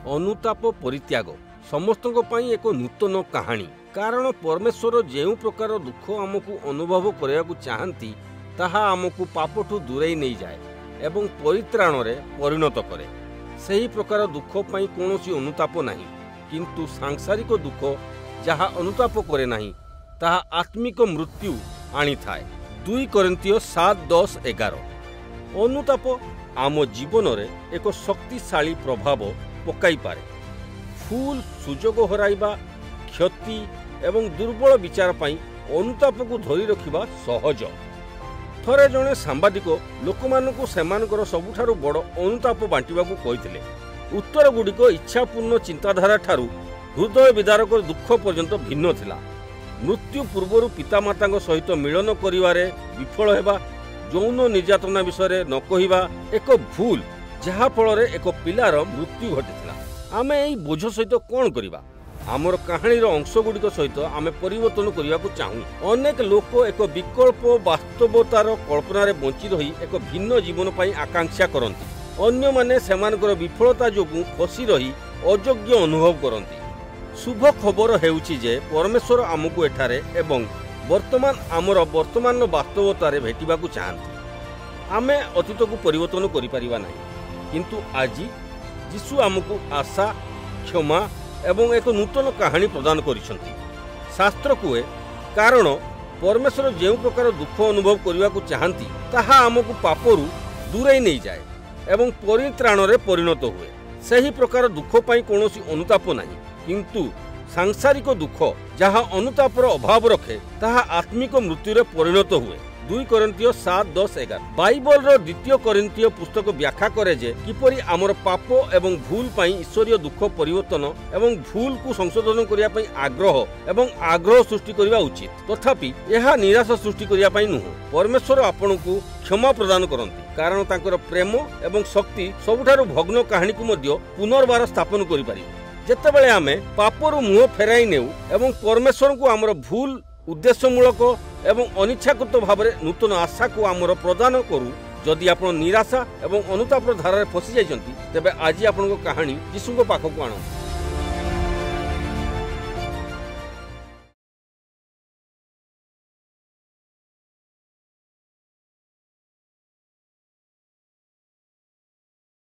अनुताप परित्याग समस्त एक नूतन कहानी। कारण परमेश्वर जो प्रकार दुख आमको अनुभव करने चाहती ताहा आमको पापठू दूरेई नहीं जाए एवं परित्राण रे परिणत करे। सही प्रकार दुख पाई कौनसी अनुताप नहीं, किंतु सांसारिक दुख जहाँ अनुताप करे नहीं ताहा आत्मिक मृत्यु आनी थाए। 2 कोरिन्थियो 7:10-11। अनुताप आम जीवन रे एक शक्तिशाली प्रभाव पकाई पारे। फुल सुजोग हराइबा, क्षति एवं दुर्बल विचार पाई अनुताप को धरी रखिबा सहज। थरे जणे सांबादिक लोकमानकु सेमानकर सबुठारु बड़ अनुताप बांटिबाकू कहिथिले। उत्तर गुड़िक इच्छापूर्ण चिंताधारा ठारू हृदय विदारक दुख पर्यंत भिन्न थिला। मृत्यु पूर्वर पितामाता सहित मिलन करिवारे विफल हेबा, यौन निर्यातना विषय न कहिबा एक भूल जहा फल एक पिलार मृत्यु घटिथिला। आमे एई बोझ सहित कोन करिबा? आमर कहानीर अंशगुड़िक सहित आमे परिवर्तन करने को चाहूँ। अनेक लोक एक विकल्प वास्तवतार कल्पना बंची रही एक भिन्न जीवन पाई आकांक्षा करती। अन्य माने सेमानकर विफलता जोगु फसी रही अयोग्य अनुभव करती। शुभ खबर हेउछि जे परमेश्वर आमको एठारे एवं वर्तमान आमर वर्तमान वास्तवतार भेटिबा को चाहती। आमे अतीत को परिवर्तन करि परिबा नाही, किंतु आज यीशु आमको आशा, क्षमा एवं एक नूतन कहानी प्रदान करिसंती। शास्त्र कुए कारण परमेश्वर जो प्रकार दुख अनुभव करने को चाहती ताहा आमको पापरू दूरेई नहीं जाए एवं परित्राण रे परिणत हुए। सही प्रकार दुख पाई कौनसी अनुताप नहीं, किंतु सांसारिक दुख जहाँ अनुतापर अभाव रखे ताहा आत्मिक मृत्यु रे परिणत हुए। 2 कोरिन्थियो 7:10-11। बाइबल रो 2 कोरिन्थियो पुस्तक व्याख्या करे जे किपरि आमर पाप एवं भूल पाई ईश्वरीय दुख परिवर्तन एवं भूल को संशोधन करिया पाई आग्रह सृष्टि करिवा उचित। तथापि यह निराश सृष्टि करिया पाई नुह। परमेश्वर आपनकु क्षमा प्रदान करंती, कारण तांकर प्रेम एवं शक्ति सबुठारु भग्न कहानी को मध्य पुनर्बार स्थापन करि पारि। जेतेबेले आमे पापरु मुह फेराई नेउ एवं परमेश्वर को आमर भूल उद्देश्यमूलक एवं अनिच्छाकृत भाव नूतन आशा को आमर प्रदान करू। जदि आप निराशा एवं अनुतापर धारा फसी जाइछंती तेबे आज आपन कहानी यीशु पाखक आण।